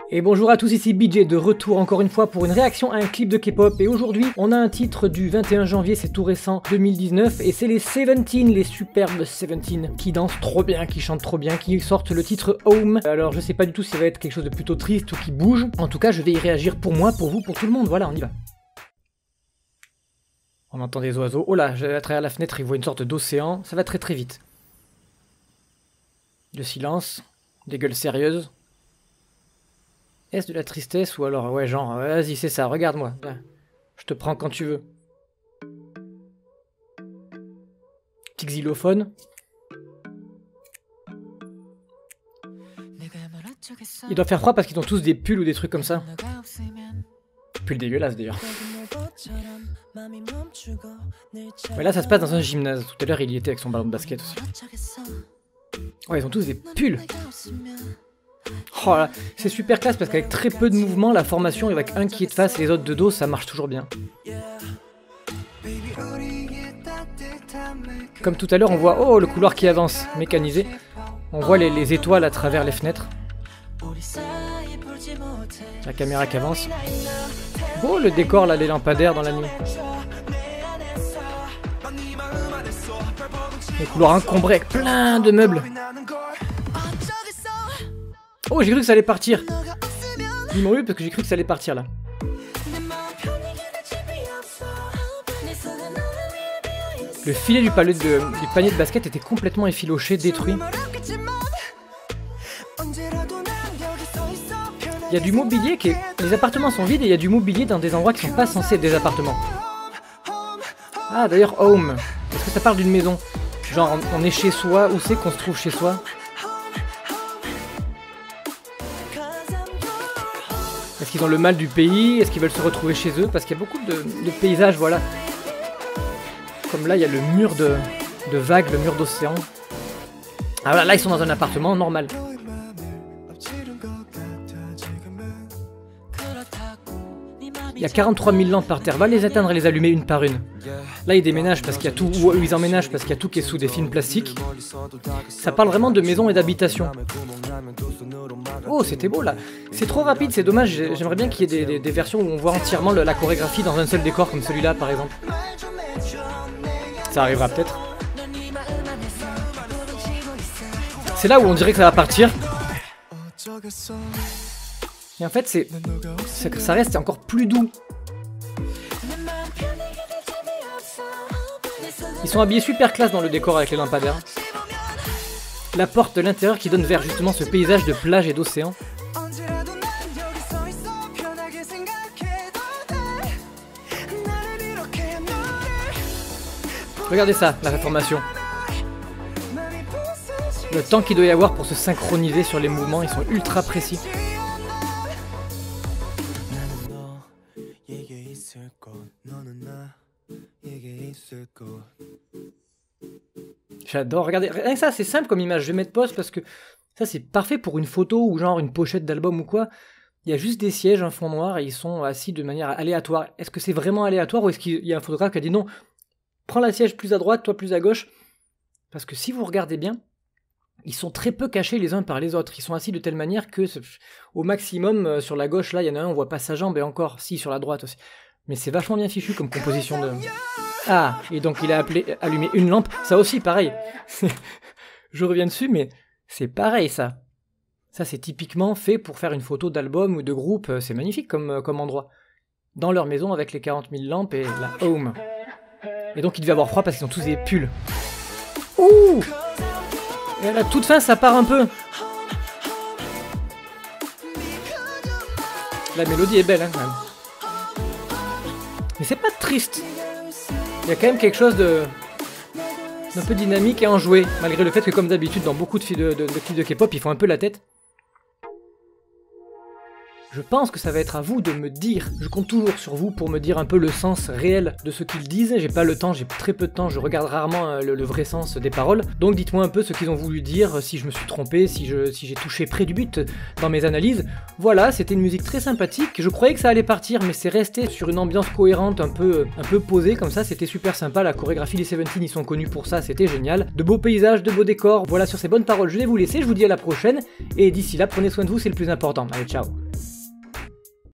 Et bonjour à tous, ici BJ de retour encore une fois pour une réaction à un clip de K-pop. Et aujourd'hui, on a un titre du 21 janvier, c'est tout récent, 2019. Et c'est les Seventeen, les superbes Seventeen, qui dansent trop bien, qui chantent trop bien, qui sortent le titre Home. Alors je sais pas du tout si ça va être quelque chose de plutôt triste ou qui bouge. En tout cas, je vais y réagir pour moi, pour vous, pour tout le monde. Voilà, on y va. On entend des oiseaux. Oh là, à travers la fenêtre, il voit une sorte d'océan. Ça va très très vite. Le silence, des gueules sérieuses. Est-ce de la tristesse ou alors, ouais, genre, vas-y, c'est ça, regarde-moi. Je te prends quand tu veux. Petit xylophone. Il doit faire froid parce qu'ils ont tous des pulls ou des trucs comme ça. Pulls dégueulasses d'ailleurs. Ouais, là, ça se passe dans un gymnase. Tout à l'heure, il y était avec son ballon de basket aussi. Ouais, ils ont tous des pulls. Oh là, c'est super classe parce qu'avec très peu de mouvements, la formation avec un qui est de face et les autres de dos, ça marche toujours bien. Comme tout à l'heure, on voit, oh, le couloir qui avance, mécanisé. On voit les étoiles à travers les fenêtres. La caméra qui avance. Oh, le décor là, les lampadaires dans la nuit. Les couloirs encombrés avec plein de meubles. Oh, j'ai cru que ça allait partir. Ils m'ont eu parce que j'ai cru que ça allait partir là. Le filet du panier de basket était complètement effiloché, détruit. Il y a du mobilier qui est... Les appartements sont vides et il y a du mobilier dans des endroits qui sont pas censés être des appartements. Ah, d'ailleurs, home. Est-ce que ça parle d'une maison? Genre, on est chez soi, où c'est qu'on se trouve chez soi? Est-ce qu'ils ont le mal du pays? Est-ce qu'ils veulent se retrouver chez eux? Parce qu'il y a beaucoup de paysages, voilà. Comme là, il y a le mur de vagues, le mur d'océan. Ah voilà, là, ils sont dans un appartement normal. Il y a 43 000 lampes par terre. Va les éteindre et les allumer une par une. Là, ils déménagent parce qu'il y a tout, ou ils emménagent parce qu'il y a tout qui est sous des films plastiques. Ça parle vraiment de maison et d'habitation. Oh, c'était beau là. C'est trop rapide, c'est dommage. J'aimerais bien qu'il y ait des versions où on voit entièrement la chorégraphie dans un seul décor, comme celui-là par exemple. Ça arrivera peut-être. C'est là où on dirait que ça va partir. Et en fait, ça reste encore plus doux. Ils sont habillés super classe dans le décor avec les lampadaires. La porte de l'intérieur qui donne vers justement ce paysage de plage et d'océan. Regardez ça, la formation. Le temps qu'il doit y avoir pour se synchroniser sur les mouvements, ils sont ultra précis. J'adore, regardez, rien que ça, c'est simple comme image, je vais mettre pause parce que ça c'est parfait pour une photo ou genre une pochette d'album ou quoi. Il y a juste des sièges, un fond noir et ils sont assis de manière aléatoire. Est-ce que c'est vraiment aléatoire ou est-ce qu'il y a un photographe qui a dit non, prends la siège plus à droite, toi plus à gauche? Parce que si vous regardez bien, ils sont très peu cachés les uns par les autres. Ils sont assis de telle manière que au maximum sur la gauche là, il y en a un, on voit pas sa jambe et encore, si sur la droite aussi. Mais c'est vachement bien fichu comme composition de... Ah, et donc il a allumé une lampe, ça aussi pareil. Je reviens dessus, mais c'est pareil ça. Ça c'est typiquement fait pour faire une photo d'album ou de groupe, c'est magnifique comme endroit. Dans leur maison avec les 40 000 lampes et la home. Et donc il devait avoir froid parce qu'ils ont tous des pulls. Ouh! Et à la toute fin ça part un peu. La mélodie est belle hein quand même. Mais c'est pas triste. Il y a quand même quelque chose d'un peu dynamique et enjoué, malgré le fait que comme d'habitude dans beaucoup de clips de K-pop, ils font un peu la tête. Je pense que ça va être à vous de me dire, je compte toujours sur vous pour me dire un peu le sens réel de ce qu'ils disent, j'ai pas le temps, j'ai très peu de temps, je regarde rarement le vrai sens des paroles, donc dites-moi un peu ce qu'ils ont voulu dire, si je me suis trompé, si j'ai touché près du but dans mes analyses. Voilà, c'était une musique très sympathique, je croyais que ça allait partir, mais c'est resté sur une ambiance cohérente, un peu posée comme ça, c'était super sympa, la chorégraphie des Seventeen, ils sont connus pour ça, c'était génial, de beaux paysages, de beaux décors, voilà, sur ces bonnes paroles, je vais vous laisser, je vous dis à la prochaine, et d'ici là, prenez soin de vous, c'est le plus important, allez, ciao.